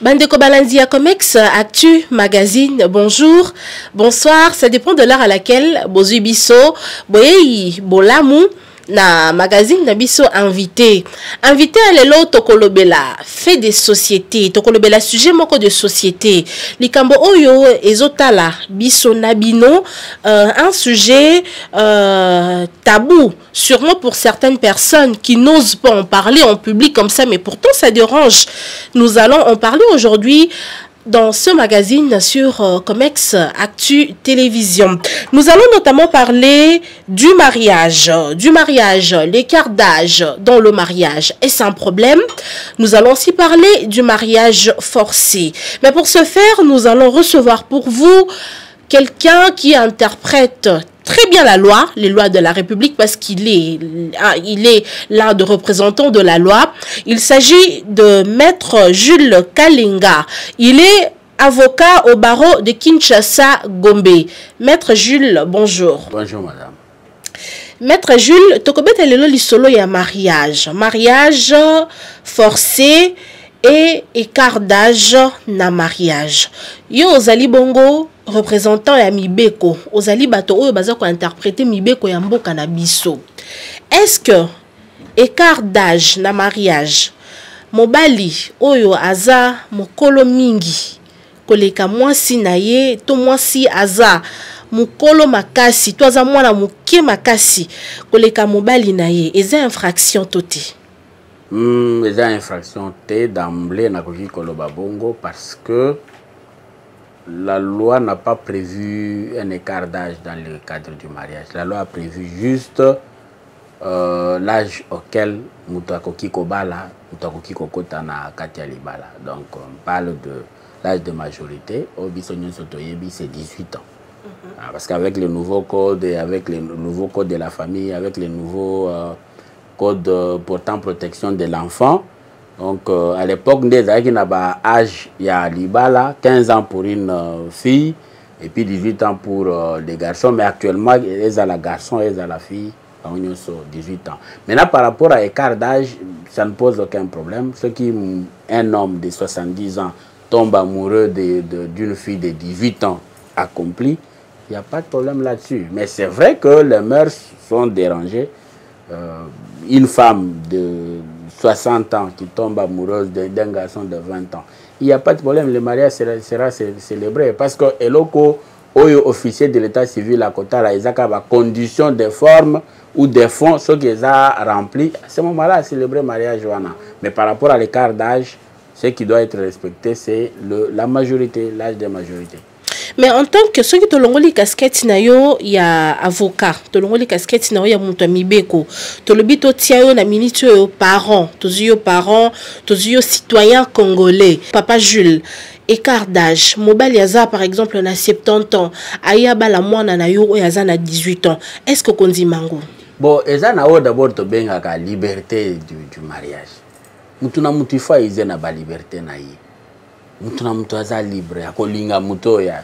Bandeko Balandia Comex, Actu, Magazine, bonjour, bonsoir, ça dépend de l'heure à laquelle Bozu Bisso, Boyei, Bolamou, na magazine na biso invité à lelo tokolobela fait des sociétés tokolobela sujet moko de société likambo oyo ezotala biso nabino un sujet tabou sûrement pour certaines personnes qui n'osent pas en parler en public comme ça, mais pourtant ça dérange. Nous allons en parler aujourd'hui dans ce magazine sur Comex Actu Télévision. Nous allons notamment parler du mariage, l'écart d'âge dans le mariage. Est-ce un problème? Nous allons aussi parler du mariage forcé. Mais pour ce faire, nous allons recevoir pour vous quelqu'un qui interprète très bien la loi, les lois de la République, parce qu'il est l'un des représentants de la loi. Il s'agit de Maître Jules Kalinga. Il est avocat au barreau de Kinshasa, Gombe. Maître Jules, bonjour. Bonjour, madame. Maître Jules, tokobete lelo lisolo ya mariage. Mariage forcé et écart d'âge na mariage. Yo ozali bongo représentant ya Mibeko, ozali bato oyo baza ko interpréter Mibeko ya mboka na biso. Est-ce que écart d'âge na mariage mobali oyo aza mokolo mingi koleka mwasi na ye to mwasi aza mukolo makasi to aza mwana muke makasi koleka mobali na ye eza infraction toté? Eza infraction té d'emblée na koki koloba bongo parce que la loi n'a pas prévu un écart d'âge dans le cadre du mariage. La loi a prévu juste l'âge auquel Moutakoki Kobala, Moutakoki Kokota na Katia Libala. Donc on parle de l'âge de majorité. Au Bissonyon Sotoyebi, c'est 18 ans. Parce qu'avec le nouveau code et avec le nouveau code de la famille, avec les nouveaux codes portant protection de l'enfant, donc à l'époque, des qui n'a pas âge, il y a Libala, 15 ans pour une fille et puis 18 ans pour les garçons. Mais actuellement, ils ont la garçon et ils ont la fille, on est sur 18 ans. Maintenant, par rapport à l'écart d'âge, ça ne pose aucun problème. Ce qui, un homme de 70 ans tombe amoureux d'une fille de 18 ans accomplie, il n'y a pas de problème là-dessus. Mais c'est vrai que les mœurs sont dérangées. Une femme de 60 ans qui tombe amoureuse d'un garçon de 20 ans, il n'y a pas de problème, le mariage sera célébré. Parce que l'oko officier de l'état civil à côté, il y a des conditions de forme ou de fonds, ce qu'ils ont rempli, à ce moment-là, célébrer le mariage. Mais par rapport à l'écart d'âge, ce qui doit être respecté, c'est la majorité, l'âge de majorité. Mais en tant que ceux qui te l'ont casquette nayo, il y a avocat, te l'ont casquette nayo, il y a mon Mibeko, te le bito tiayo na minute aux parents, tous les citoyens congolais. Papa Jules, écart d'âge, mobile yaza par exemple na 70 ans, ayaba la moine na yo yaza na 18 ans. Est-ce que qu'on dit mango? Bon, eza na o d'abord to benga ka liberté du mariage. Mutuna mutifa ize na ba liberté na yi. Mutuna mutu aza libre akolinga muto ya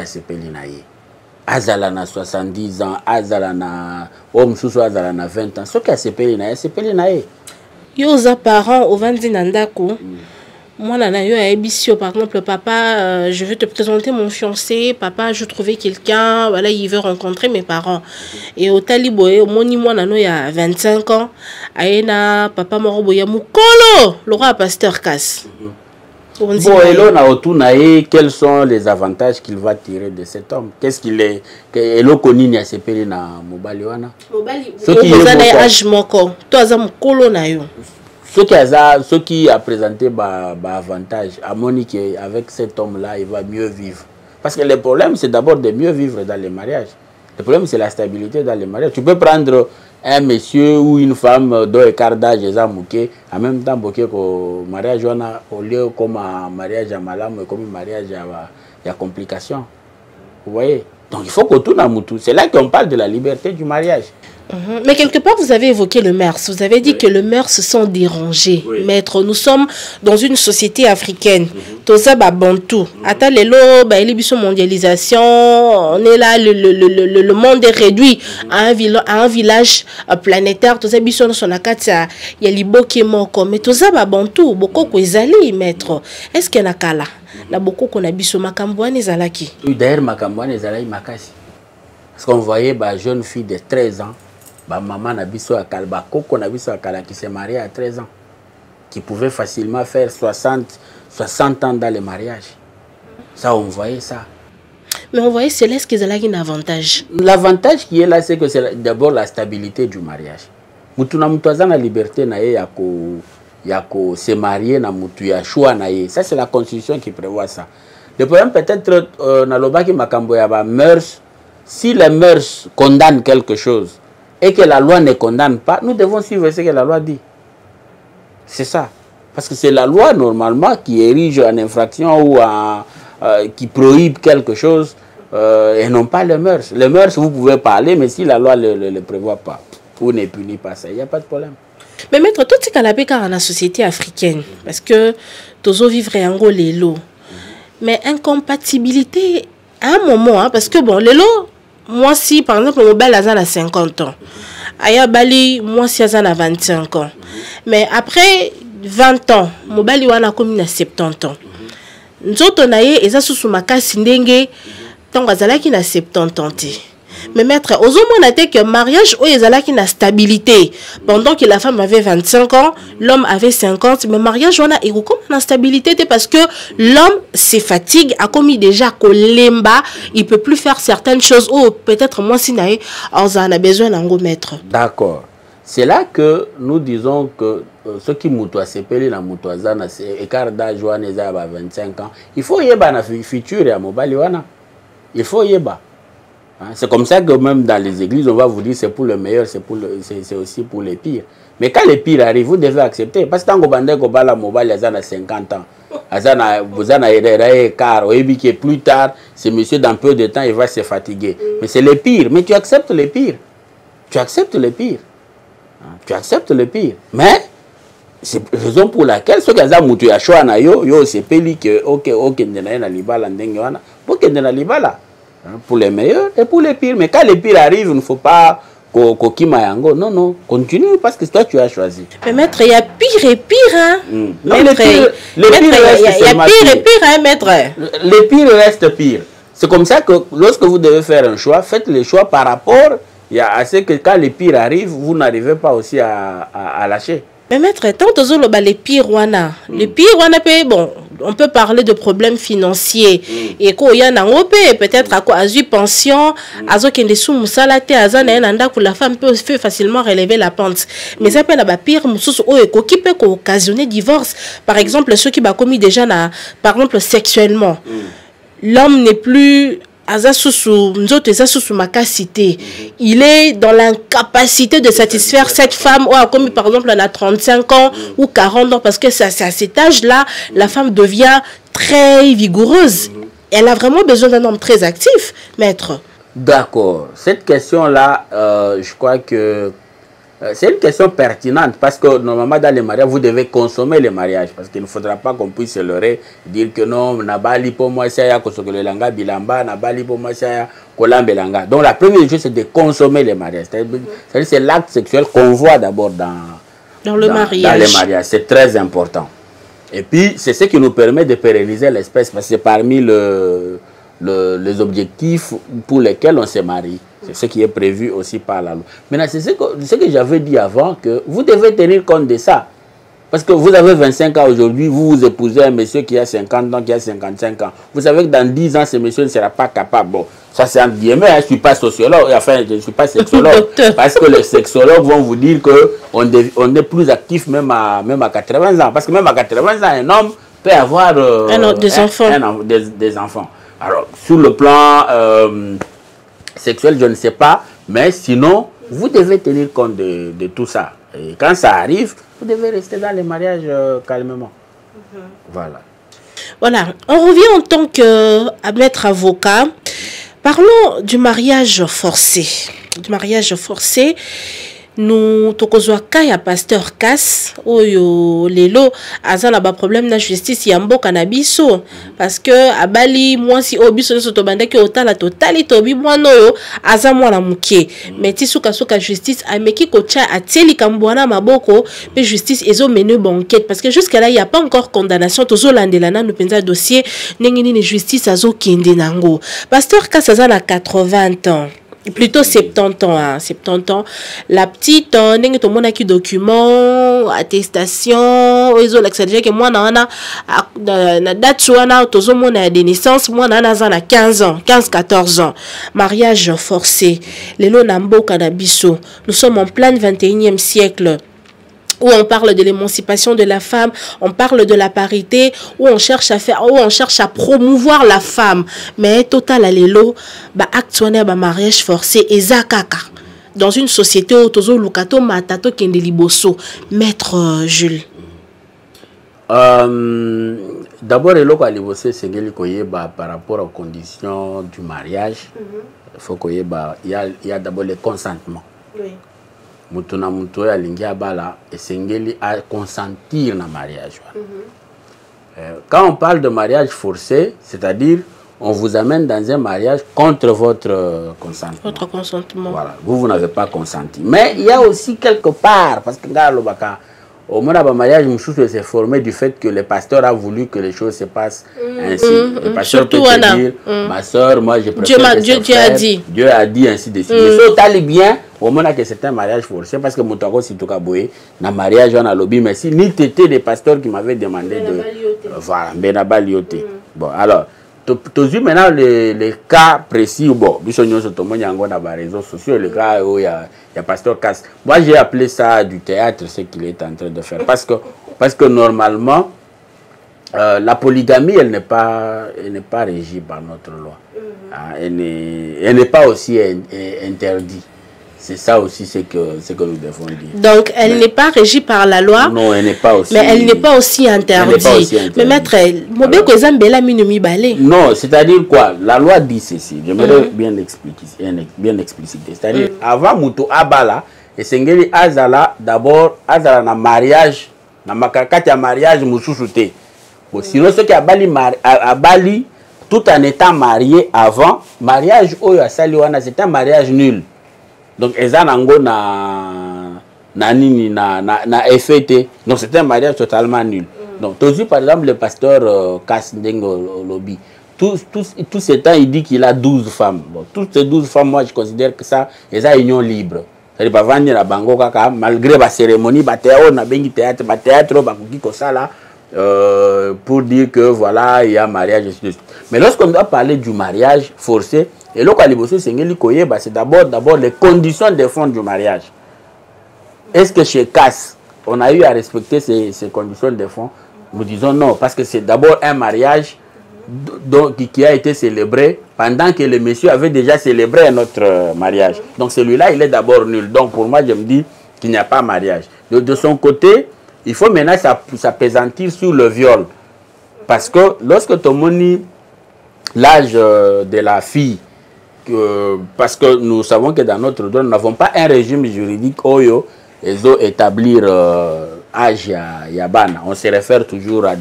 sepeli na ye. Azala na 70 ans, azala na mususu azala na 20 ans. Soki ya sepeli na ye. Yo za parents au vandi na ndako. Moi na yo ya ebisio par exemple papa je vais te présenter mon fiancé, papa je trouvais quelqu'un, voilà il veut rencontrer mes parents. Et au taliboé moni moi na no ya 25 ans, aena papa morobo ya mukolo, le roi pasteur Casse. Bon, et là, quels sont les avantages qu'il va tirer de cet homme? Qu'est-ce qu'il est? Et là, il y a ces pays na mobali wana. Ce qui est âge moko, toi za mukolo na yo. Ce qui a présenté avantage à Monique avec cet homme-là, il va mieux vivre. Parce que le problème, c'est d'abord de mieux vivre dans les mariages. Le problème, c'est la stabilité dans les mariages. Tu peux prendre un monsieur ou une femme dont écart d'âge est mouké, en même temps qu'au mariage au lieu comme un mariage à malam comme un mariage à complications. Vous voyez? Donc il faut que tout n'a moutou. C'est là qu'on parle de la liberté du mariage. Mais quelque part, vous avez évoqué le mœurs. Vous avez dit que le mœurs se sont dérangés. Maître, nous sommes dans une société africaine. Tout ça, bantou. Attends, les lots, mondialisation, on est là, le monde est réduit à un village planétaire. Tout ça, biso son akatia, il y a libo qui est mort comme. Mais tout ça, bantou, beaucoup kwezali, maître. Est-ce qu'il y a nakala? Na beaucoup qu'on a biso makambouane zalaki. D'ailleurs, makambouane zalaki makasi. Parce qu'on voyait une jeune fille de 13 ans. Maman Nabiso Akala, Koko Nabiso Akala qui s'est mariée à 13 ans, qui pouvait facilement faire 60 ans dans le mariage. Ça, on voyait ça. Mais on voyait Céleste qu'ils avaient un avantage. L'avantage qui est là, c'est que c'est d'abord la stabilité du mariage. Mutuna mutuaza na liberté na ye yako se marier na mutu ya choix na ye. Ça, c'est la constitution qui prévoit ça. Le problème peut-être na lobaki makambo ya ba mœurs, si les mœurs condamnent quelque chose et que la loi ne condamne pas, nous devons suivre ce que la loi dit. C'est ça. Parce que c'est la loi, normalement, qui érige en infraction ou qui prohibe quelque chose et non pas les mœurs. Les mœurs, vous pouvez parler, mais si la loi ne le prévoit pas, ou ne punit pas ça, il n'y a pas de problème. Mais maître, tout ce qu'on a dans la société africaine, parce que tous vivre en gros les lots, mais incompatibilité à un moment, hein, parce que bon, les lots, moi si par exemple mon bel a 50 ans, Aya Bali, moi si a 25 ans, mais après 20 ans, mon bel a comme 70 ans. Nous autres, et ça sous ma casse ndenge, tant que na 70 ans. Mais maître, aux hommes on a dit que mariage où ils allaient qui na stabilité pendant que la femme avait 25 ans, l'homme avait 50, mais mariage on a et comme na stabilité parce que l'homme se fatigue a commis déjà kolemba, il peut plus faire certaines choses ou peut-être moi si naé on a besoin d'un gros maître. D'accord. C'est là que nous disons que ceux qui moutoient s'épellent dans moutoisana c'est écart d'âge à 25 ans. Il faut y avoir une future à Mobaliwana. Il faut y avoir. C'est comme ça que même dans les églises, on va vous dire c'est pour le meilleur, c'est aussi pour les pires. Mais quand les pires arrivent, vous devez accepter. Parce que tant que vous avez mobile à 50 ans, vous avez car plus tard, ce monsieur dans peu de temps, il va se fatiguer. Mais c'est les pires. Mais tu acceptes les pires. Tu acceptes les pires. Tu acceptes le pire. Mais c'est la raison pour laquelle ceux qui ont moutu à choix na yo c'est peli que ok na libala ndenge wana pour que na libala pour les meilleurs et pour les pires. Mais quand les pires arrivent, il ne faut pas kokima yango. Non, continue parce que toi tu as choisi. Mais maître, il y a pire et pire hein. Non, les pires restent seulement pire. Il y a pire et pire hein maître. Les pires restent pires. C'est comme ça que lorsque vous devez faire un choix, faites le choix par rapport à ce que quand les pires arrivent, vous n'arrivez pas aussi à lâcher. Mais maître, tant que les pires wana, bon, on peut parler de problèmes financiers et quand il y a un peut-être à quoi azu pension, azo kende sou musalate azana enda pour la femme peut facilement relever la pente. Mais ça peut la pire mususu o qui peut occasionner divorce. Par exemple, ceux qui ba commis déjà par exemple sexuellement. L'homme n'est plus il est dans l'incapacité de satisfaire cette femme, ou comme par exemple elle a 35 ans ou 40 ans, parce que c'est à cet âge-là, la femme devient très vigoureuse. Elle a vraiment besoin d'un homme très actif, maître. D'accord. Cette question-là, je crois que c'est une question pertinente parce que normalement dans les mariages, vous devez consommer les mariages parce qu'il ne faudra pas qu'on puisse se leurrer, dire que non, nabali pour moi c'est ya kosokolelanga bilamba, nabali pour moi c'est ya kolambelanga. Donc la première chose c'est de consommer les mariages. C'est-à-dire c'est l'acte sexuel qu'on voit d'abord dans le mariage. Dans les mariages, c'est très important. Et puis c'est ce qui nous permet de pérenniser l'espèce parce que c'est parmi les objectifs pour lesquels on se marie. C'est ce qui est prévu aussi par la loi. Maintenant, c'est ce que j'avais dit avant, que vous devez tenir compte de ça. Parce que vous avez 25 ans aujourd'hui, vous épousez un monsieur qui a 50 ans, qui a 55 ans. Vous savez que dans 10 ans, ce monsieur ne sera pas capable. Bon, ça c'est entre guillemets, je ne suis pas sociologue, enfin, je ne suis pas sexologue. Parce que les sexologues vont vous dire qu'on est plus actif même à 80 ans. Parce que même à 80 ans, un homme peut avoir des enfants. Alors, sur le plan sexuel, je ne sais pas, mais sinon, vous devez tenir compte de tout ça. Et quand ça arrive, vous devez rester dans les mariages calmement. Voilà. Voilà, on revient en tant que maître avocat. Parlons du mariage forcé. du mariage forcé. Nous tokozwa ka ya pasteur Cass oyo lelo azana ba problème na justice ya mboka na biso parce que abali mwasi obiso nso to bandaki otala totali tobi mwana oyo aza mwana muke mais tisuka soka justice ameki kocha atieli kambwana maboko pe justice ezo mener bon enquête parce que jusqu'à là il y a pas encore condamnation tozo landela na nous penza dossier nengini ni justice azo kende nango pasteur Cass azana 80 ans. Plutôt 70 ans, hein, 70 ans. La petite, n'est tout le monde qui document, attestation, ils ont l'accès que moi, na date tout le monde a des naissances, moi, na 15 ans, 15-14 ans. Mariage forcé. Les lots nambo canabiso. Nous sommes en plein 21e siècle. Où on parle de l'émancipation de la femme, on parle de la parité, où on cherche à promouvoir la femme. Mais total à l'élo, actuellement, mariage forcé et zakaka. Dans une société où tozo lukato matato kendeliboso, maître Jules. D'abord, le local liboso c'est par rapport aux conditions du mariage. Il faut qu'il y a d'abord le consentement. Oui. Mutuna muto ya lingia bala esengeli à consentir na mariage. Quand on parle de mariage forcé, c'est-à-dire on vous amène dans un mariage contre votre consentement. Votre consentement. Voilà, vous n'avez pas consenti. Mais il y a aussi quelque part, parce que au moment du mariage, Moussou s'est formé du fait que le pasteur a voulu que les choses se passent ainsi. Le pasteur peut te dire, ma soeur, moi je préfère Dieu a dit ainsi de suite. Mais ça, t'allais bien, au moment que c'est un mariage forcé, parce que mon togo si tu as boé, dans mariage on a lobby, mais si ni t'étais des pasteurs qui m'avaient demandé de, voilà, benabalioté. Bon, alors. Tu as vu maintenant les cas précis, bon, nous sommes sur les réseaux sociaux, le cas où il y a pasteur Cass. Moi, j'ai appelé ça du théâtre, ce qu'il est en train de faire. Parce que normalement, la polygamie, elle n'est pas régie par notre loi. Elle n'est pas aussi interdite. C'est ça aussi ce que nous devons dire. Donc, elle n'est pas régie par la loi. Non, elle n'est pas aussi. Mais elle n'est pas aussi interdite. Mais maître, non, c'est-à-dire quoi? La loi dit ceci. J'aimerais bien expliciter. C'est-à-dire, avant Moutou Abala, et Sengeli Azala, d'abord, Azala na mariage, na makakati ya mariage Moussoussouté. Bon, sinon, ceux qui a Bali, tout en étant marié avant, mariage Oyo Saliwana, c'est un mariage nul. Donc, Ezanango na FT. Donc, c'est un mariage totalement nul. Donc, tu par exemple, le pasteur Cass Ndengo Lobby. Tout ce temps, il dit qu'il a 12 femmes. Bon, toutes ces 12 femmes, moi, je considère que ça, c'est une union libre. C'est-à-dire, pas vendre la bango kaka, malgré la cérémonie, on a bien théâtre, pour dire que voilà, il y a mariage. Mais lorsqu'on doit parler du mariage forcé, et là, c'est d'abord les conditions de fond du mariage. Est-ce que chez Cass, on a eu à respecter ces conditions de fond? Nous disons non, parce que c'est d'abord un mariage qui a été célébré pendant que le monsieur avait déjà célébré un autre mariage. Donc celui-là, il est d'abord nul. Donc pour moi, je me dis qu'il n'y a pas mariage. De son côté, il faut maintenant s'appesantir sur le viol. Parce que lorsque tu moni l'âge de la fille, parce que nous savons que dans notre droit, nous n'avons pas un régime juridique oyo établir âge yabana. On se réfère toujours à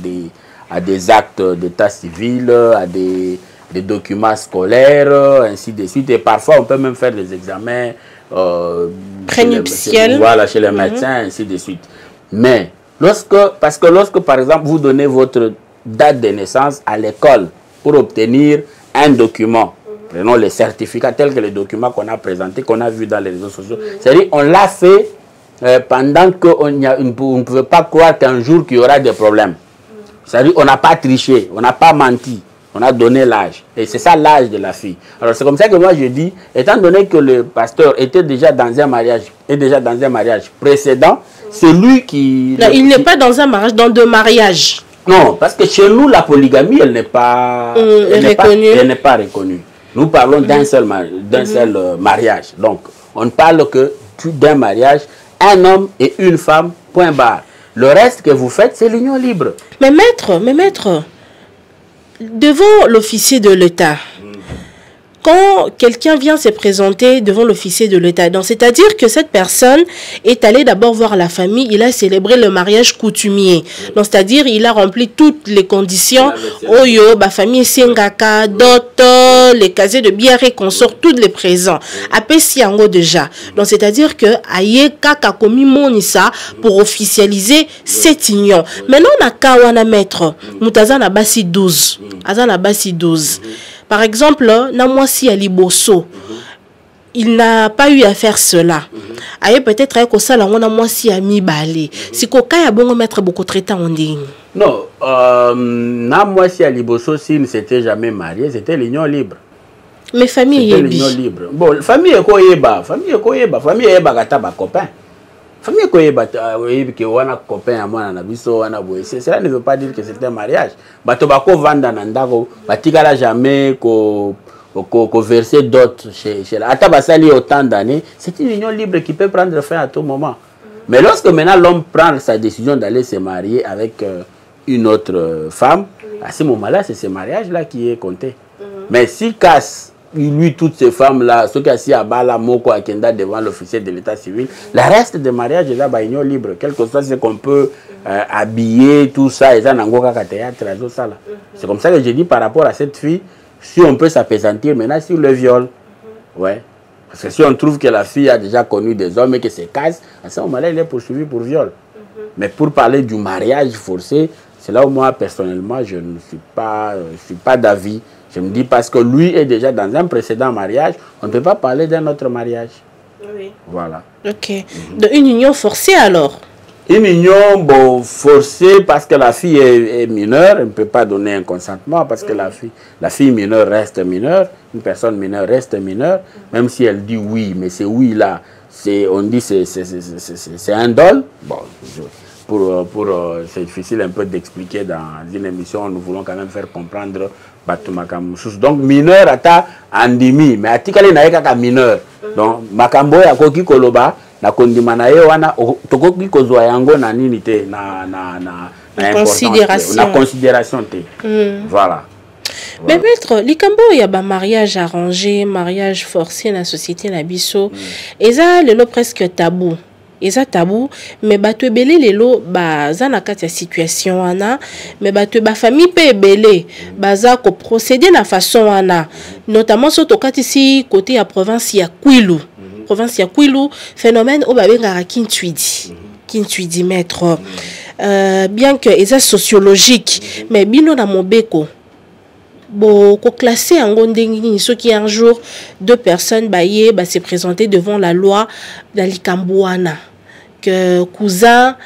des actes d'état civil, à des documents scolaires, ainsi de suite. Et parfois, on peut même faire des examens prénuptiels. Voilà, chez les médecins, ainsi de suite. Mais parce que lorsque, par exemple, vous donnez votre date de naissance à l'école pour obtenir un document, prenons les certificats tels que les documents qu'on a présentés, qu'on a vus dans les réseaux sociaux. C'est-à-dire on l'a fait pendant qu'on ne pouvait pas croire qu'un jour qu'il y aura des problèmes. C'est-à-dire on n'a pas triché, on n'a pas menti, on a donné l'âge. Et c'est ça l'âge de la fille. Alors c'est comme ça que moi je dis, étant donné que le pasteur était déjà dans un mariage précédent, c'est lui qui... Non, il n'est pas dans un mariage, dans deux mariages. Non, parce que chez nous, la polygamie, elle n'est pas reconnue. Nous parlons d'un seul mariage. Donc, on ne parle que d'un mariage, un homme et une femme, point barre. Le reste que vous faites, c'est l'union libre. Mais maître, devant l'officier de l'État, quand quelqu'un vient se présenter devant l'officier de l'État, donc c'est-à-dire que cette personne est allée d'abord voir la famille, il a célébré le mariage coutumier. Donc c'est-à-dire il a rempli toutes les conditions. Oyo, ba famille Sengaka, dot, les casiers de bière et consort, tous les présents. Après Siango déjà. Donc c'est-à-dire que aye kaka komi monisa pour officialiser cette union. Maintenant on a kawana maître, mutaza na basi 12. Aza na basi 12. Par exemple, Namwasi Aliboso, il n'a pas eu à faire cela. Aye peut-être que ça là on a Namwasi ami balé. Si koka ya bongo mettre beaucoup traité en ligne. Non, Namwasi Aliboso s'il ne s'était jamais marié, c'était l'union libre. Mais famille c'était l'union libre. Bon, famille est koyeba, famille gata ba copain. Famille koyeba que wana copain à moi na biso wana boye. Cela ne veut pas dire que c'est un mariage. Bato bako vanda na ndako, batikala jamais ko verser dot chez la ata basali autant d'années, c'est une union libre qui peut prendre fin à tout moment. Mais lorsque maintenant l'homme prend sa décision d'aller se marier avec une autre femme, à ce moment-là, c'est ce mariage-là qui est compté. Mais s'il casse lui, toutes ces femmes-là, ceux qui assis à Bala, Moko, Akenda devant l'officier de l'état civil, le reste des mariages est là, bah, union libre. Quel que soit ce qu'on peut habiller, tout ça, et ça, théâtre, ça. C'est comme ça que je dis par rapport à cette fille, si on peut s'appesantir maintenant sur le viol. Ouais. Parce que si on trouve que la fille a déjà connu des hommes et que c'est casse, à ce moment-là, il est poursuivi pour viol. Mais pour parler du mariage forcé, c'est là où moi, personnellement, je ne suis pas d'avis. Je me dis parce que lui est déjà dans un précédent mariage, on ne peut pas parler d'un autre mariage. Oui. Voilà. Ok. Donc une union forcée alors? Une union bon, forcée parce que la fille est mineure, elle ne peut pas donner un consentement parce que la fille mineure reste mineure, une personne mineure reste mineure, même si elle dit oui, mais c'est oui là, on dit c'est un dol. Bon, c'est difficile un peu d'expliquer dans une émission, nous voulons quand même faire comprendre donc mineur ata andimi mais atikale na yeka mineur donc makambo ya koki koloba na kondima na ye wana tokoki kozwa yango na nini te na considération te. Voilà. Mais maître, likambo ya ba mariage arrangé, mariage forcé na société na biso, eza lelo presque tabou. Eza tabou, mais bato ebele lelo baza na kati ya situation wana, mais bato ba famille pe ebele baza ko procéder na façon wana, notamment soto kati si côté ya province ya Kwilu. Province ya Kwilu, phénomène o ba benga Kintwidi maître. Bien que eza sociologique, mais bino na mobeko bon, classer en gondengini, ce qui un jour deux personnes baillées se présenter devant la loi d'Alikambouana que cousin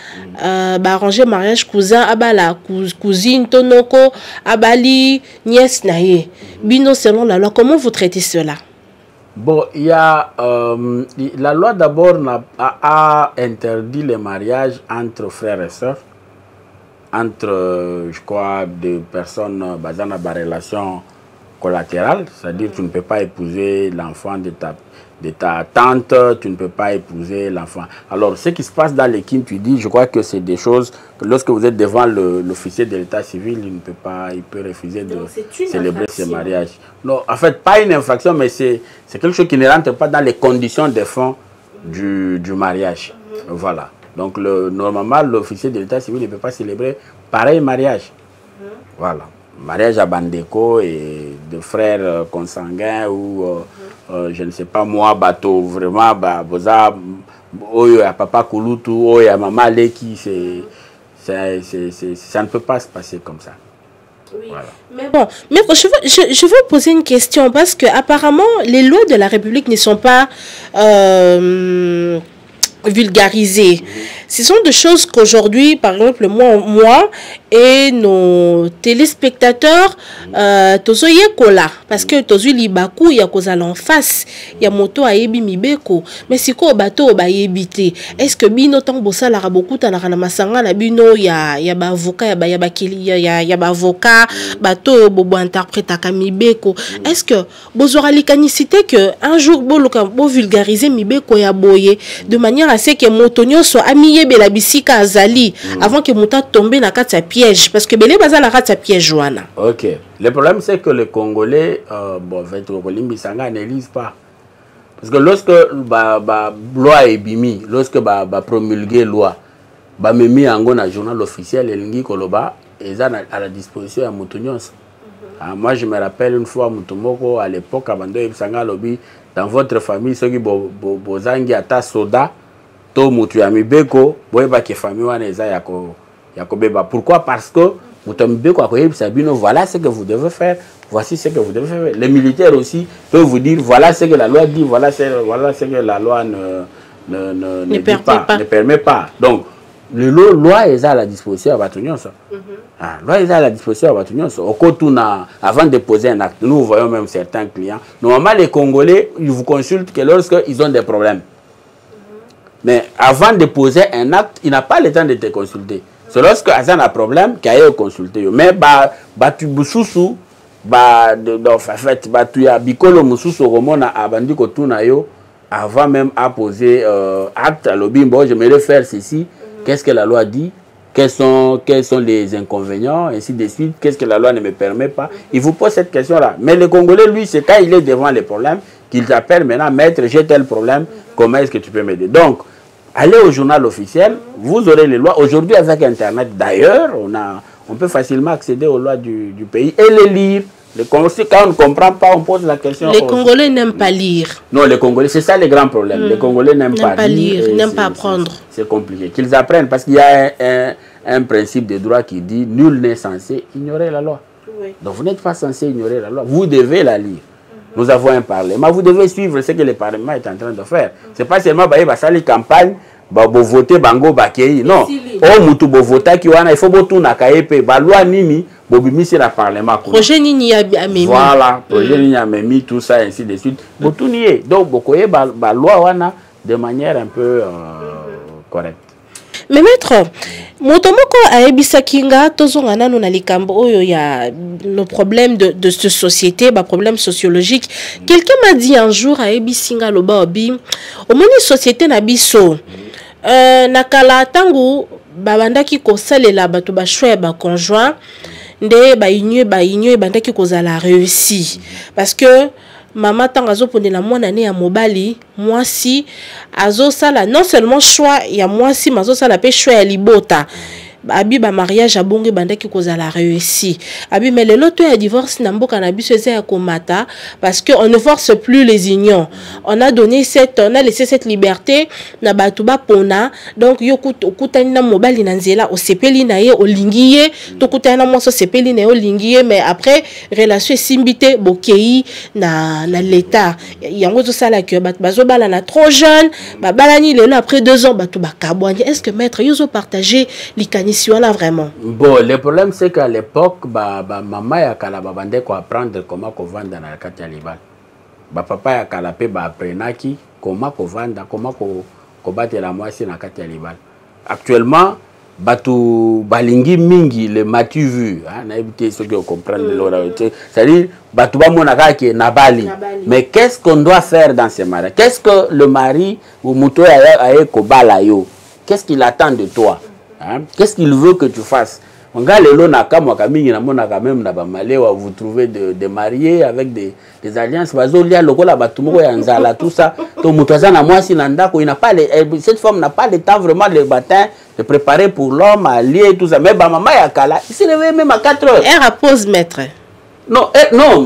arranger mariage cousin abala cousine tonoko abali nièce naie bino selon la loi. Comment vous traitez cela? Bon, il y a la loi d'abord a interdit les mariages entre frères et sœurs, entre, je crois, des personnes basées dans la relation collatérale, c'est-à-dire tu ne peux pas épouser l'enfant de ta tante, tu ne peux pas épouser l'enfant. Alors, ce qui se passe dans les Kim, tu dis, je crois que c'est des choses que lorsque vous êtes devant l'officier de l'état civil, il peut refuser de célébrer ce mariage. Non, en fait, pas une infraction, mais c'est quelque chose qui ne rentre pas dans les conditions de fond du mariage. Voilà. Donc, normalement, l'officier de l'état civil ne peut pas célébrer pareil mariage. Voilà. Mariage à Bandeko et de frères consanguins ou, je ne sais pas moi, bateau, vraiment, papa Kouloutou, oya maman Leki, ça ne peut pas se passer comme ça. Oui. Voilà. Mais bon, je veux poser une question parce que apparemment les lois de la République ne sont pas vulgarisées. Ce sont des choses qu'aujourd'hui, par exemple, moi et nos téléspectateurs, tozoye kola parce que tozu libaku ya kozala en face ya moto ayebi mibeko mais siko bato ba yebite est-ce que bino tant bosala rabokuta na masanga na bino ya ba avocat ya ba avocat bato bobo interprète ka mibeko est-ce que bozora likanicité que un jour bo vulgariser mibeko ya boye de manière à ce que moto nyoso ami yebela bisika azali avant que muta tombe na kati ya piège parce que belé baza na kati ya piège wana. OK. Le problème c'est que les Congolais bon Limbisanga ne lisent pas. Parce que lorsque loi est bimi, lorsque promulguer loi, memi ango na journal officiel elingi koloba eza à la disposition ya mutu nyonso. Moi je me rappelle une fois mutumoko à l'époque abando ebisanga lobi dans votre famille ceux qui bozangi ata soda to mutu ya mibeko boyeba ke famille wana eza ya kobeba. Pourquoi? Parce que mutu ya mibeko akoyebisa bino voilà ce que vous devez faire. Voici ce que vous devez faire. Les militaires aussi peuvent vous dire voilà ce que la loi dit, voilà ce que la loi ne permet pas. Donc, le loi est à la disposition à Batunion. Loi est à la disposition à Batunion. Au Kotuna, avant de poser un acte, nous voyons même certains clients. Normalement, les Congolais, ils vous consultent que lorsqu'ils ont des problèmes. Mais avant de poser un acte, il n'a pas le temps de te consulter. C'est lorsque Azan a un problème qu'il a consulté. Mais, tu boussousou. Tu as bikolo mususu romona abandi kotuna yo avant même à poser acte à l'obimbo j'aimerais faire ceci. Qu'est-ce que la loi dit? Quels sont les inconvénients, ainsi de suite? Qu'est-ce que la loi ne me permet pas? Il vous pose cette question-là. Mais le Congolais, lui, c'est quand il est devant les problèmes qu'il t'appelle maintenant, maître, j'ai tel problème, comment est-ce que tu peux m'aider? Donc, allez au journal officiel, vous aurez les lois. Aujourd'hui, avec Internet, d'ailleurs, on peut facilement accéder aux lois du pays et les lire. Quand on ne comprend pas, on pose la question. Les Congolais n'aiment pas lire. Non, les Congolais, c'est ça le grand problème. Les Congolais n'aiment pas lire. Ils n'aiment pas apprendre. C'est compliqué. Qu'ils apprennent parce qu'il y a un principe de droit qui dit nul n'est censé ignorer la loi. Oui. Donc vous n'êtes pas censé ignorer la loi. Vous devez la lire. Nous avons un parlement. Vous devez suivre ce que le parlement est en train de faire. Ce n'est pas seulement une campagne. Voter bango bakei non oh mutu vota ki wana il faut botu na kaepe ba loi nini bobimisi la parlement projet nini ya memi voilà projet nini ya memi tout ça ainsi de suite botu nié donc bokoye ba loi wana de manière un peu correcte. Mais maître motomoko aebisa kinga tozonga nanu na likambo oyo ya nos problèmes de cette société ba problème sociologique. Quelqu'un m'a dit un jour aebisinga loba obi omoni société na biso nakala tangu babandaki kosalela bato ba choix ba conjoint nde ba inyo bandaki kozala réussi parce que mama tanga zo pondela mwana ne ya mobali mwasi azo sala non seulement choix ya mwasi mazo sala pe choix ya libota abi ba mariage abonge bandaki kozala réussi abi mais lelo to ya divorce na mboka na biso eza ya komata parce que on ne force plus les unions. On a laissé cette liberté na batu ba pona donc yo kutani na mobali na nzela o sepeli na ye o lingiye to kutani na mwaso sepeli na ye o lingiye mais après relation simbité bokei na l'état yango to sala que batu bazo bala na trop jeune ba balani lelo après 2 ans batu ba kabwani. Est-ce que maître yo zo partager likani là vraiment? Bon, le problème c'est qu'à l'époque, maman ya kala babande ko apprendre comment ko vendre na kati ya libala. Papa ya kala pe ba apprenaki comment ko vendre, comment ko batela mwasi na kati ya libala. Actuellement, batu balingi mingi le matu vu, na éviter ceux qui comprennent l'ora. C'est-à-dire batu ba monaka ki na bali. Mais qu'est-ce qu'on doit faire dans ce mariage? Qu'est-ce que le mari ou muto ya ko bala yo? Qu'est-ce qu'il attend de toi? Qu'est-ce qu'il veut que tu fasses? On regarde le long vous trouvez des mariés avec des alliances. Tout ça. Cette femme n'a pas le temps vraiment le matin de préparer pour l'homme, allier tout ça. Mais maman il s'est réveillé même à 4 heures. Elle repose, maître. Non,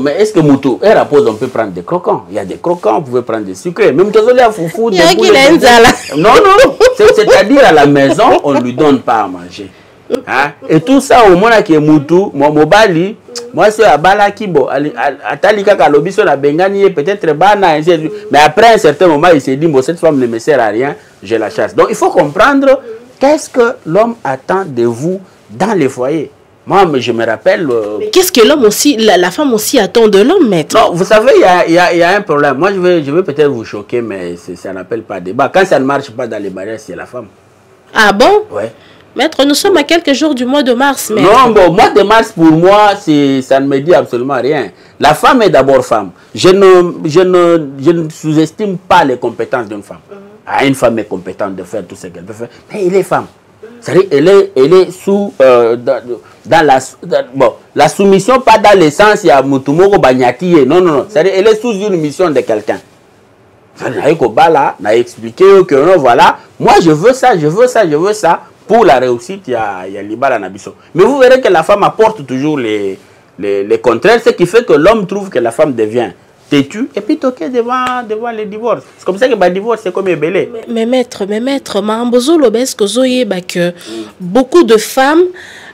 mais est-ce que Moutou, elle repose, on peut prendre des croquants. Il y a des croquants, vous pouvez prendre des sucrés. Même foufou, des non, c'est-à-dire à la maison, on ne lui donne pas à manger. Hein? Et tout ça, au moins, qui est Moutou, Mobali, moi, c'est à Balakibo, Atalika Kalobiso, la Bengani, peut-être Bana, mais après un certain moment, il s'est dit, bon, cette femme ne me sert à rien, je la chasse. Donc, il faut comprendre qu'est-ce que l'homme attend de vous dans les foyers. Moi, je me rappelle... Qu'est-ce que l'homme aussi, la femme aussi attend de l'homme, maître? Non, vous savez, il y a un problème. Moi, je vais peut-être vous choquer, mais ça n'appelle pas débat. Quand ça ne marche pas dans les mariages, c'est la femme. Ah bon? Ouais. Maître, nous sommes à quelques jours du mois de mars. Maître. Non, bon, mois de mars, pour moi, ça ne me dit absolument rien. La femme est d'abord femme. Je ne sous-estime pas les compétences d'une femme. une femme est compétente de faire tout ce qu'elle peut faire. Mais elle est femme. C'est-à-dire elle est sous la soumission, pas dans le sens il y a Mutumoko Banyaki. Non, non, non. C'est-à-dire elle est sous une mission de quelqu'un. On a expliqué que non, voilà, moi je veux ça, je veux ça, je veux ça. Pour la réussite, il y a Libala Nabiso. Mais vous verrez que la femme apporte toujours les contraires, ce qui fait que l'homme trouve que la femme devient têtue et puis toqué devant les divorces. C'est comme ça que le divorce, c'est comme ébélé. Mais maître, Mahambozo Lobes, que beaucoup de femmes,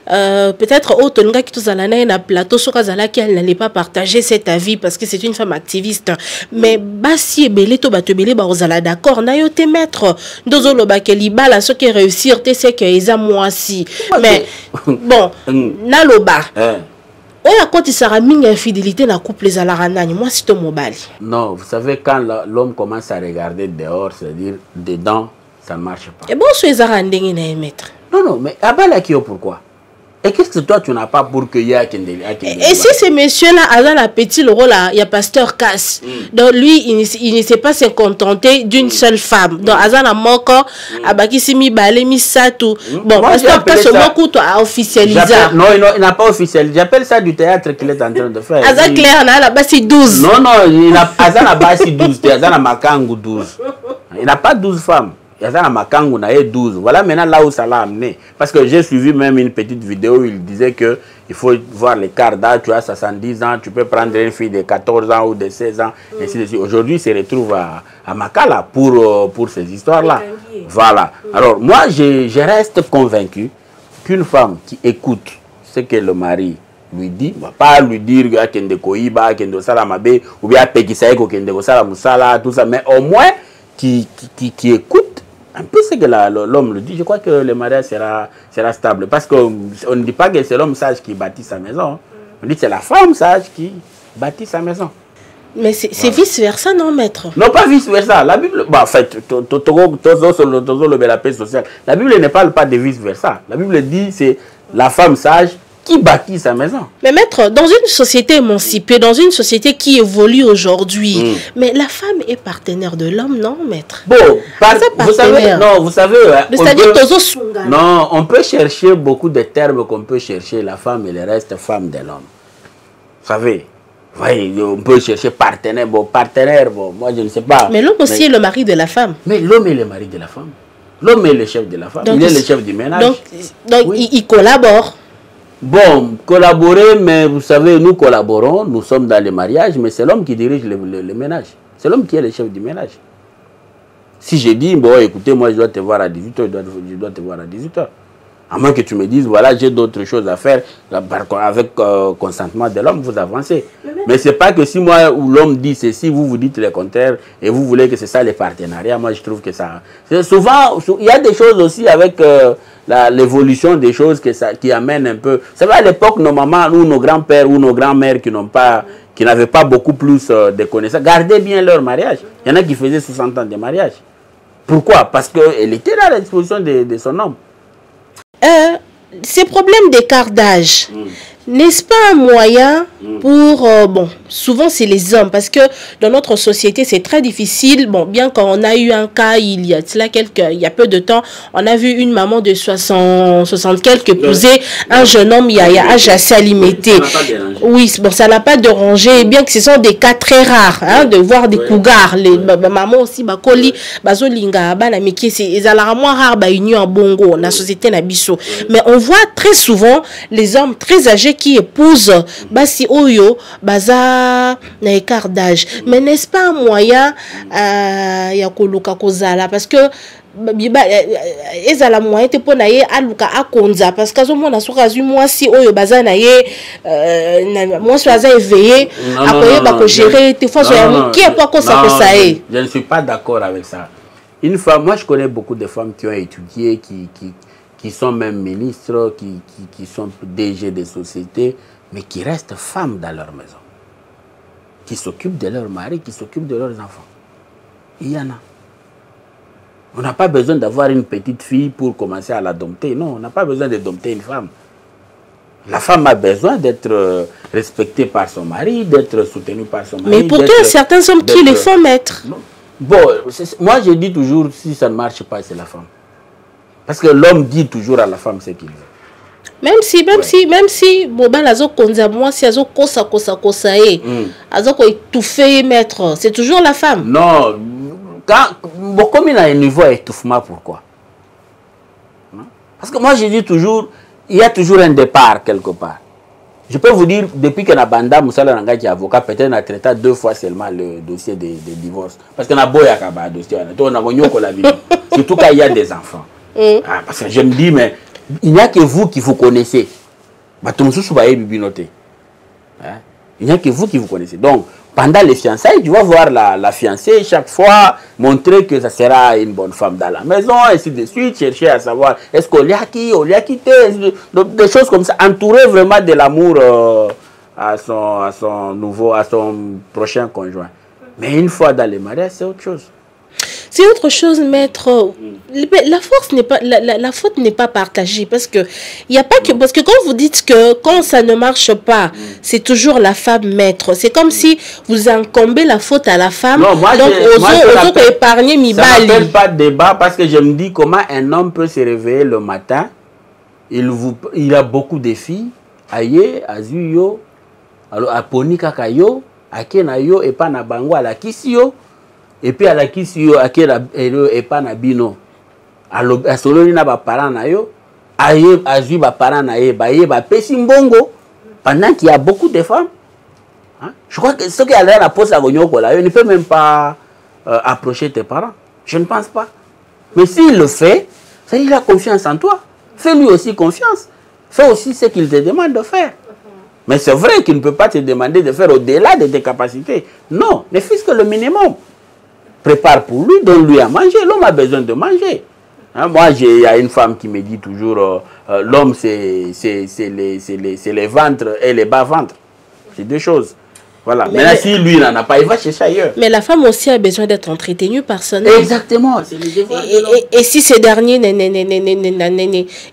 peut-être Otonga qui na plateau sur qu'elle n'allait pas partager cet avis parce que c'est une femme activiste. Mais basi ébélé to batebélé barozala d'accord na yo te maître dozo loba ke libala ce qui réussir te c'est que eza moi si. Mais bon, na loba. Et quand il sera mis infidélité dans le couple les alaranani, moi c'est ton mobile. Non, vous savez quand l'homme commence à regarder dehors, c'est-à-dire dedans, ça ne marche pas. Et bon, ce zarandeng na maître. Non, non, mais abala qui pourquoi? Et qu'est-ce que toi tu n'as pas pour qu'il y ait et si ce monsieur-là a un petit rôle là, il y a pasteur Cass. Donc lui, il ne sait pas se contenter d'une seule femme. Donc Azana Moko, Abakisimi Balemi Satou. Bon, pasteur Cass Moko a officialisé. Non, il n'a pas officialisé. J'appelle ça du théâtre qu'il est en train de faire. Azan Claire, là bas c'est 12. Non, non, Azana bas c'est 12. Azana Makangu 12. Il n'a pas 12 femmes. Il y a Makangu, on a 12. Voilà maintenant là où ça l'a amené. Parce que j'ai suivi même une petite vidéo où il disait que il faut voir l'écart d'âge. Tu as 70 ans, tu peux prendre une fille de 14 ans ou de 16 ans. Ainsi de suite. Aujourd'hui, il se retrouve à Makala pour ces histoires-là. Voilà. Alors, moi, je reste convaincu qu'une femme qui écoute ce que le mari lui dit, va pas lui dire qu'il y a Koiba, qu'il y a Salamabe, ou bien qu'il y a Salamusala, tout ça, mais au moins qui écoute un peu ce que l'homme le dit. Je crois que le mariage sera stable. Parce qu'on ne dit pas que c'est l'homme sage qui bâtit sa maison. On dit que c'est la femme sage qui bâtit sa maison. Mais c'est vice-versa, non, maître? Non, pas vice-versa. La Bible, en fait, la paix sociale. La Bible ne parle pas de vice-versa. La Bible dit que c'est la femme sage qui bâtit sa maison. Mais maître, dans une société émancipée, dans une société qui évolue aujourd'hui, mais la femme est partenaire de l'homme, non, maître? Bon, vous savez, non, vous savez... C'est-à-dire non, on peut chercher beaucoup de termes qu'on peut chercher, la femme et le reste, femme de l'homme. Vous savez, oui, on peut chercher partenaire, bon, moi je ne sais pas. Mais l'homme aussi est le mari de la femme. Mais l'homme est le mari de la femme. L'homme est le chef de la femme. Donc, il est le chef du ménage. Donc oui. il collabore. Bon, collaborer, mais vous savez, nous collaborons, nous sommes dans le mariage, mais c'est l'homme qui dirige le ménage. C'est l'homme qui est le chef du ménage. Si je dis, bon, écoutez, moi je dois te voir à 18h, je dois te voir à 18h. À moins que tu me dises, voilà, j'ai d'autres choses à faire, avec consentement de l'homme, vous avancez. Mais ce n'est pas que si moi ou l'homme dit ceci, vous dites le contraire, et vous voulez que c'est ça les partenariats. Moi, je trouve que ça... Souvent, il y a des choses aussi avec... l'évolution des choses qui amène un peu. C'est vrai à l'époque, nos mamans ou nos grands-pères ou nos grands-mères qui n'avaient pas beaucoup plus de connaissances, gardaient bien leur mariage. Il y en a qui faisaient 60 ans de mariage. Pourquoi? Parce qu'elle était à la disposition de son homme. Ces problèmes d'écart d'âge, n'est-ce pas un moyen pour... bon, souvent c'est les hommes, parce que dans notre société c'est très difficile. Bon, bien qu'on a eu un cas il y a peu de temps, on a vu une maman de 60 quelques épouser un jeune homme, il y a âge assez limité. Oui, bon, ça n'a pas dérangé, bien que ce sont des cas très rares, hein, de voir des cougars. Les mamans aussi, bakoli, bazolinga, banamiki, c'est moins rare, union en bongo, la société nabiso. Mais on voit très souvent les hommes très âgés qui épousent basi oyo baza na écart d'âge. Mais n'est-ce pas un moyen ya koluka kozala parce que ezala moyen te pona ye aluka akonza parce que azomona soka azui mwasi oyo baza na ye mwasi aza éveillé akoyeba ko gérer te fois ya mukie po kosa kosa ye. Je ne suis pas d'accord avec ça. Une femme, moi je connais beaucoup de femmes qui ont étudié, qui sont même ministres, qui sont DG des sociétés, mais qui restent femmes dans leur maison, qui s'occupent de leur mari, qui s'occupent de leurs enfants. Il y en a. On n'a pas besoin d'avoir une petite fille pour commencer à la dompter. Non, on n'a pas besoin de dompter une femme. La femme a besoin d'être respectée par son mari, d'être soutenue par son mari. Mais pourtant, certains hommes qui les font mettre. Bon, moi je dis toujours, si ça ne marche pas, c'est la femme. Parce que l'homme dit toujours à la femme ce qu'il veut. Même si, bon, ben, azo konza moi, si azo kosa, azo ko étouffer, maître, c'est toujours la femme. Non, bon, comme il a un niveau d'étouffement, pourquoi? Parce que moi je dis toujours, il y a toujours un départ quelque part. Je peux vous dire, depuis que Nabanda Moussala Nanga qui est avocat, peut-être a traité 2 fois seulement le dossier de divorce. Parce que Naboya Kaba dossier, surtout quand il y a des enfants. Parce que je me dis, mais il n'y a que vous qui vous connaissez. Il n'y a que vous qui vous connaissez. Donc, pendant les fiançailles, tu vas voir la fiancée chaque fois montrer que ça sera une bonne femme dans la maison, et ainsi de suite, chercher à savoir est-ce qu'on l'a quitté, des choses comme ça, entourer vraiment de l'amour à son prochain conjoint. Mais une fois dans les mariages, c'est autre chose. C'est autre chose, maître. La force n'est pas, la faute n'est pas partagée parce que il y a pas que parce que quand vous dites que quand ça ne marche pas, c'est toujours la femme maître. C'est comme si vous incombez la faute à la femme. Non, moi, donc aux épargner Mibali. Ça n'appelle pas de débat parce que je me dis comment un homme peut se réveiller le matin. Il a beaucoup de filles. Aye, azuyo, alors aponi kakayo, akenayo et pas na bango à la kisio. Et puis à la kisio akela et pas na bino. Alors à soloni na ba parents na yo, aye azu ba parents na ye, ba ye ba pesi mbongo pendant qu'il y a beaucoup de femmes. Hein? Je crois que ce qui a l'air à poser à Gonyoko là, il ne peut même pas approcher tes parents. Je ne pense pas. Mais s'il le fait, ça il a confiance en toi. Fais-lui aussi confiance. Fais aussi ce qu'il te demande de faire. Mais c'est vrai qu'il ne peut pas te demander de faire au-delà de tes capacités. Non, ne fût-ce que le minimum. Prépare pour lui, donne-lui à manger. L'homme a besoin de manger. Hein, moi, il y a une femme qui me dit toujours l'homme, c'est les ventres et les bas-ventres. C'est 2 choses. Voilà. Mais maintenant, si lui n'en a pas, il va chercher ailleurs. Mais la femme aussi a besoin d'être entretenue par son homme. Exactement. Et si ce dernier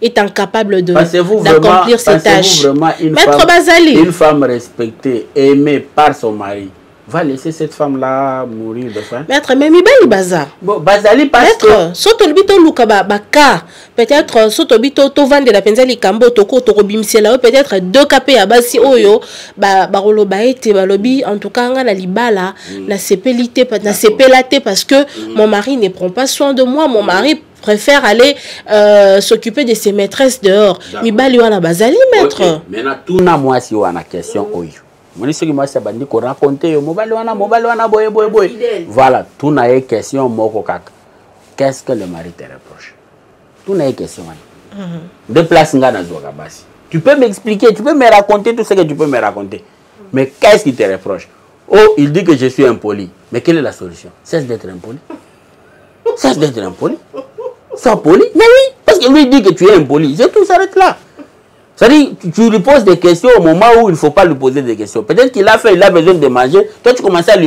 est incapable d'accomplir ses tâches. Maître Bazali. Une femme respectée, aimée par son mari, va laisser cette femme-là mourir de faim. Maître, mais Mibali Baza. Bon, Bazali parce que... Maître, Sotolbito Lukaba Baka, peut-être Sotolbito Tovande la Penzali Kambo Toko Torobimsela, peut-être 2 capés à Basi Oyo, Barolo Baete, Balobi, en tout cas, la Libala, la sépélité, na sépélate parce que mon mari ne prend pas soin de moi, mon mari préfère aller s'occuper de ses maîtresses dehors. Mibali Wana Bazali, maître. Okay. Maintenant, tout n'a moi si on a question Oyo. Voilà, tout n'a pas question. Qu'est-ce que le mari te reproche? Tout n'a pas question. Déplace nga na zoga basi. Tu peux m'expliquer, tu peux me raconter tout ce que tu peux me raconter. Mais qu'est-ce qu'il te reproche? Oh, il dit que je suis impoli. Mais quelle est la solution? Cesse d'être impoli. Cesse d'être impoli. C'est impoli? Mais oui, parce que lui dit que tu es impoli. C'est tout, s'arrête là. C'est-à-dire, tu lui poses des questions au moment où il ne faut pas lui poser des questions. Peut-être qu'il a fait, il a besoin de manger. Toi, tu commences à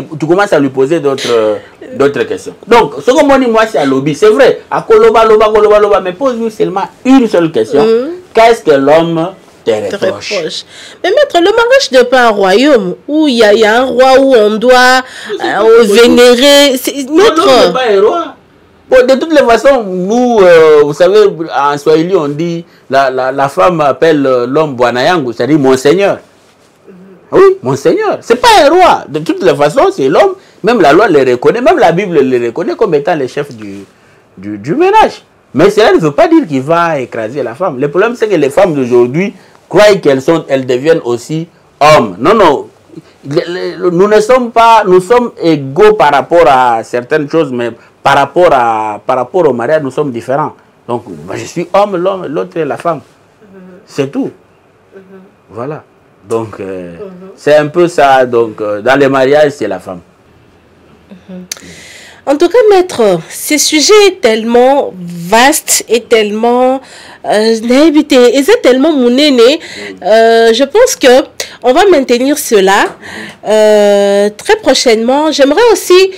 lui poser d'autres questions. Donc, ce que moi dis, moi, c'est à lobby. C'est vrai. À Koloba, Loba, mais pose-lui seulement une seule question. Qu'est-ce que l'homme te reproche? Mais maître, le mariage n'est pas un royaume où il y a un roi où on doit vénérer. Maître, n'est pas un roi. Bon, de toutes les façons, nous, vous savez, en Swahili, on dit la femme appelle l'homme Bwanayangu, c'est-à-dire Monseigneur. Oui, Monseigneur. Ce n'est pas un roi. De toutes les façons, c'est l'homme. Même la loi le reconnaît, même la Bible le reconnaît comme étant le chef du ménage. Mais cela ne veut pas dire qu'il va écraser la femme. Le problème, c'est que les femmes d'aujourd'hui croient qu'elles deviennent aussi hommes. Non, non. Nous sommes égaux par rapport à certaines choses, mais par rapport au mariage, nous sommes différents. Donc, je suis homme, l'homme, l'autre est la femme. C'est tout. Voilà. Donc, c'est un peu ça. Donc, dans les mariages, c'est la femme. En tout cas, maître, ce sujet est tellement vaste et tellement tellement mounéné. Je pense que on va maintenir cela. Très prochainement, j'aimerais aussi,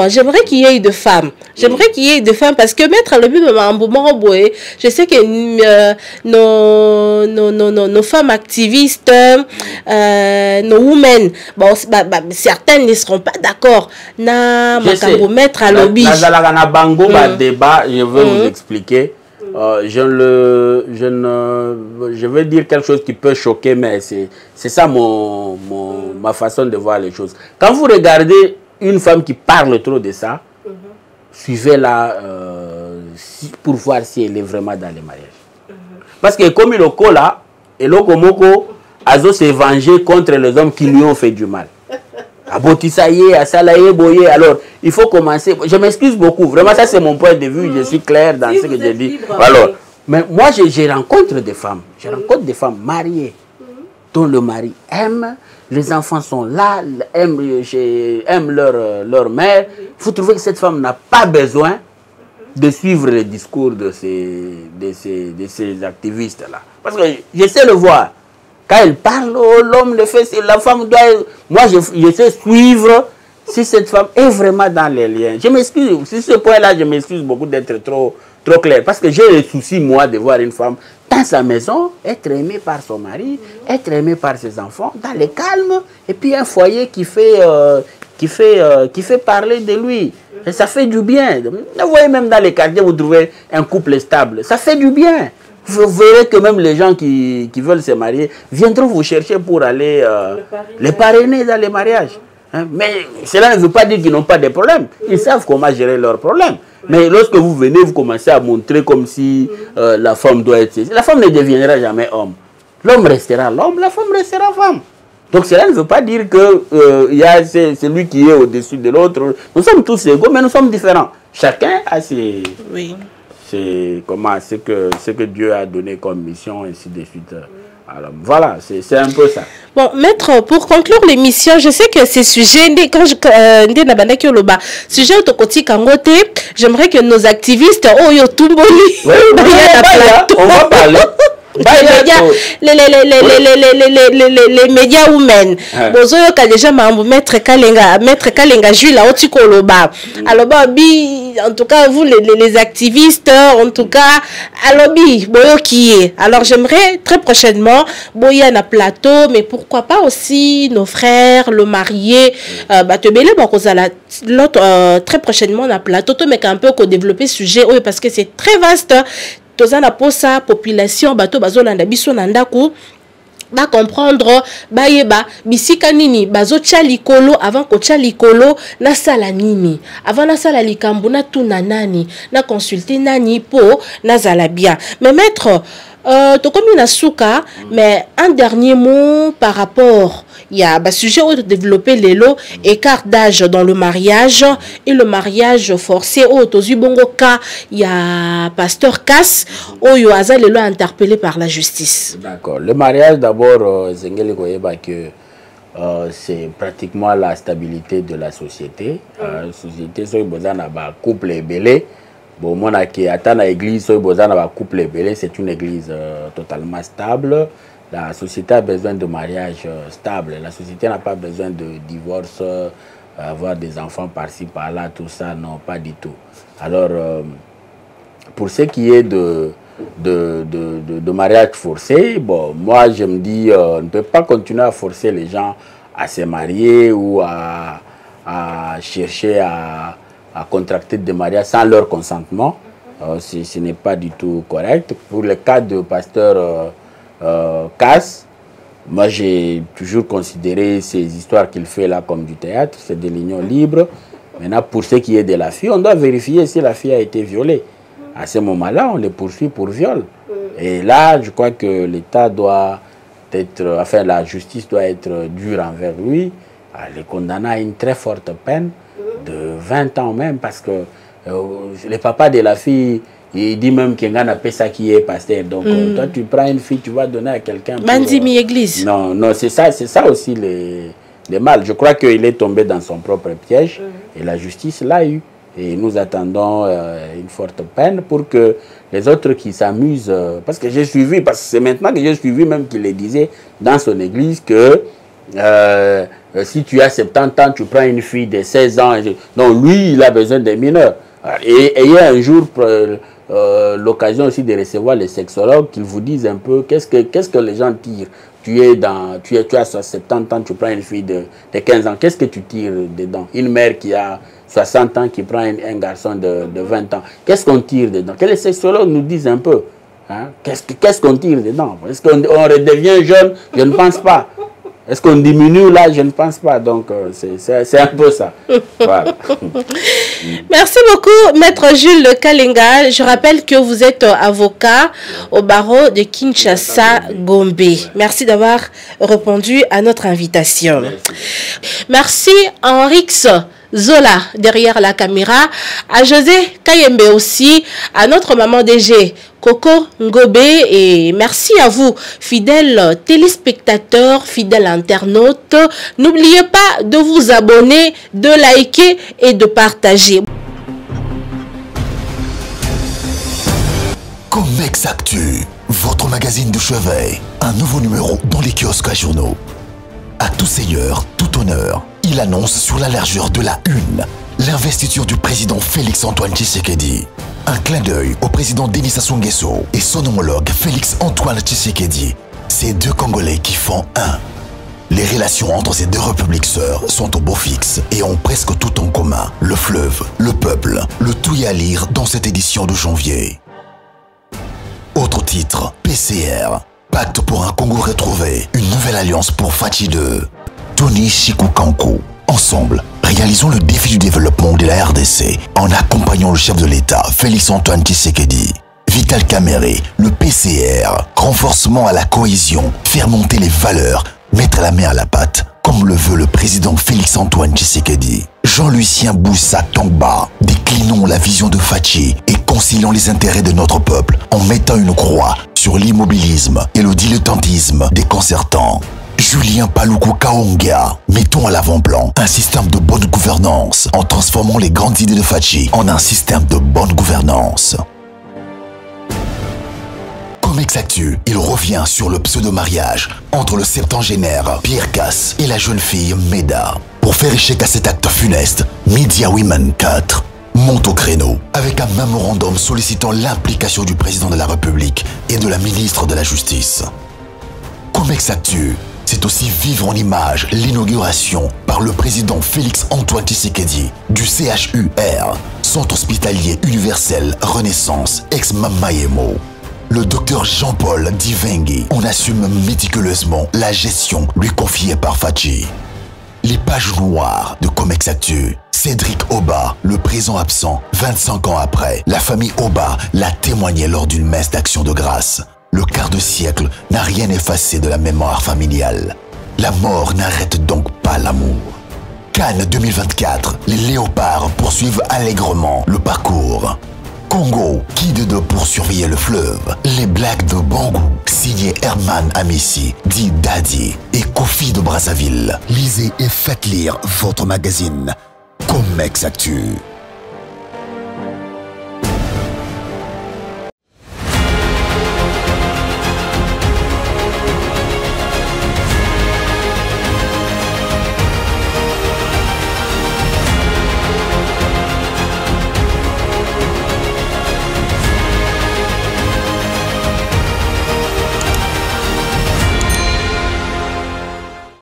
j'aimerais qu'il y ait de femmes. J'aimerais qu'il y ait de femmes parce que mettre le but je sais que nos femmes activistes, nos women, bon, certaines ne seront pas d'accord. Mettre à lobby. Débat, je vais vous expliquer. Je veux dire quelque chose qui peut choquer, mais c'est ça ma façon de voir les choses. Quand vous regardez une femme qui parle trop de ça, suivez-la pour voir si elle est vraiment dans les mariages. Parce que comme il est là, et l'Okomoko a se venger contre les hommes qui lui ont fait du mal. Abotisaye, Asalaye, Boye. Alors, il faut commencer. Je m'excuse beaucoup. Vraiment, ça, c'est mon point de vue. Je suis clair dans ce que je dis. Alors, mais moi, je rencontre des femmes. Je rencontre des femmes mariées dont le mari aime. Les enfants sont là, aiment leur mère. Vous trouvez que cette femme n'a pas besoin de suivre les discours de ces activistes-là. Parce que je sais le voir. Quand elle parle, l'homme le fait, la femme doit... Moi, je sais suivre si cette femme est vraiment dans les liens. Je m'excuse, sur ce point-là, je m'excuse beaucoup d'être trop clair. Parce que j'ai le souci, moi, de voir une femme dans sa maison, être aimée par son mari, être aimée par ses enfants, dans le calme, et puis un foyer qui fait parler de lui. Et ça fait du bien. Vous voyez, même dans les quartiers, vous trouvez un couple stable. Ça fait du bien. Vous verrez que même les gens qui veulent se marier viendront vous chercher pour aller les parrainer dans les mariages. Hein? Mais cela ne veut pas dire qu'ils n'ont pas de problèmes. Ils savent comment gérer leurs problèmes. Mais lorsque vous venez, vous commencez à montrer comme si la femme doit être... La femme ne deviendra jamais homme. L'homme restera l'homme, la femme restera femme. Donc cela ne veut pas dire que y a celui qui est au-dessus de l'autre. Nous sommes tous égaux, mais nous sommes différents. Chacun a ses... Oui. C'est comment ce que Dieu a donné comme mission, ainsi de suite. Alors voilà, c'est un peu ça. Bon, maître, pour conclure l'émission, je sais que ces sujets, quand sujet autocotique en côté, j'aimerais que nos activistes, on va parler. Les médias women bozoyo ka déjà maître Kalenga Jules la otikoloba alors en tout cas vous les activistes en tout cas alobi boyo qui est alors j'aimerais très prochainement boya na plateau mais pourquoi pas aussi nos frères le marié batebele bakozala l'autre très prochainement na plateau to mais un peu ko développer sujet parce que c'est très vaste. Tozana posa population bato bazolanda biso na ndako ba comprendre bayeba bisika nini bazo tia likolo avant ko tia likolo na sala nini avant na sala likambo na tuna nani na consulter nani po na zala bien mais maître tokomi na suka mais un dernier mot par rapport il y a un sujet où développer les lots écart d'âge dans le mariage et le mariage forcé au Tozubongo ka il y a pasteur Cass où il y a les lots interpellés par la justice. D'accord. Le mariage d'abord Zengeli koyeba que c'est pratiquement la stabilité de la société. Société so bozana ba couple belé. Bon mona ki atana église so bozana ba couple belé, c'est une église totalement stable. La société a besoin de mariage stable. La société n'a pas besoin de divorce, avoir des enfants par-ci, par-là, tout ça. Non, pas du tout. Alors, pour ce qui est de mariage forcé, bon, moi, je me dis, on ne peut pas continuer à forcer les gens à se marier ou à chercher à contracter des mariages sans leur consentement. Ce n'est pas du tout correct. Pour le cas de pasteur... Cass, moi j'ai toujours considéré ces histoires qu'il fait là comme du théâtre, c'est de l'union libre. Maintenant pour ce qui est de la fille, on doit vérifier si la fille a été violée. À ce moment-là, on les poursuit pour viol. Et là, je crois que l'État doit être, enfin la justice doit être dure envers lui, à les condamner à une très forte peine de 20 ans même, parce que le papa de la fille, il dit même qu'il y a un ça qui est pasteur. Donc, toi, tu prends une fille, tu vas donner à quelqu'un. Bandimi église. Non, non, c'est ça aussi les mal. Je crois qu'il est tombé dans son propre piège et la justice l'a eu. Et nous attendons une forte peine pour que les autres qui s'amusent... parce que j'ai suivi, parce que c'est maintenant que j'ai suivi même qu'il le disait dans son église que si tu as 70 ans, tu prends une fille de 16 ans. Donc lui, il a besoin des mineurs. Et ayez un jour l'occasion aussi de recevoir les sexologues qui vous disent un peu qu'est-ce que les gens tirent. Tu as 70 ans, tu prends une fille de 15 ans. Qu'est-ce que tu tires dedans? Une mère qui a 60 ans qui prend un garçon de 20 ans. Qu'est-ce qu'on tire dedans? Que les sexologues nous disent un peu. Hein? Qu'est-ce qu'on tire dedans? Est-ce qu'on redevient jeune? Je ne pense pas. Est-ce qu'on diminue là? Je ne pense pas. Donc, c'est un peu ça. Voilà. Merci beaucoup, Maître Jules Kalenga. Je rappelle que vous êtes avocat au barreau de Kinshasa-Gombe. Merci d'avoir répondu à notre invitation. Merci Henrix Zola derrière la caméra, à José Kayembe aussi, à notre maman DG Coco Ngobe, et merci à vous, fidèles téléspectateurs, fidèles internautes. N'oubliez pas de vous abonner, de liker et de partager. Comex Actu, votre magazine de chevet, un nouveau numéro dans les kiosques à journaux. À tout seigneur, tout honneur, il annonce sur la largeur de la une l'investiture du président Félix-Antoine Tshisekedi. Un clin d'œil au président Denis Sassou Nguesso et son homologue Félix-Antoine Tshisekedi. Ces deux Congolais qui font un. Les relations entre ces deux républiques sœurs sont au beau fixe et ont presque tout en commun. Le fleuve, le peuple, le tout y à lire dans cette édition de janvier. Autre titre, PCR. Pacte pour un Congo retrouvé, une nouvelle alliance pour Fachi 2. Tony Chikukankou. Ensemble, réalisons le défi du développement de la RDC en accompagnant le chef de l'État, Félix-Antoine Tshisekedi. Vital Kamere, le PCR, renforcement à la cohésion, faire monter les valeurs, mettre la main à la pâte, comme le veut le président Félix-Antoine Tshisekedi. Jean-Lucien Boussa Tongba, déclinons la vision de Fachi et concilions les intérêts de notre peuple en mettant une croix sur l'immobilisme et le dilettantisme déconcertant. Julien Paluku Kaonga, mettons à l'avant-plan un système de bonne gouvernance en transformant les grandes idées de Fachi en un système de bonne gouvernance. Comex Actu, il revient sur le pseudo-mariage entre le septangénaire Pierre Casse et la jeune fille Meda. Pour faire échec à cet acte funeste, Media Women 4 monte au créneau avec un mémorandum sollicitant l'implication du président de la République et de la ministre de la Justice. Comex Actu, c'est aussi vivre en image l'inauguration par le président Félix-Antoine Tshisekedi du CHUR, Centre Hospitalier Universel Renaissance ex-Mamayemo. Le docteur Jean-Paul Divengi en assume méticuleusement la gestion lui confiée par Fachi. Les pages noires de Comex Actu. Cédric Oba, le présent absent, 25 ans après, la famille Oba l'a témoigné lors d'une messe d'action de grâce. Le quart de siècle n'a rien effacé de la mémoire familiale. La mort n'arrête donc pas l'amour. Cannes 2024, les léopards poursuivent allègrement le parcours. Congo, qui de deux pour surveiller le fleuve? Les blagues de bon goût, signé Herman Amissi, dit Daddy, et Kofi de Brazzaville. Lisez et faites lire votre magazine Comex Actu.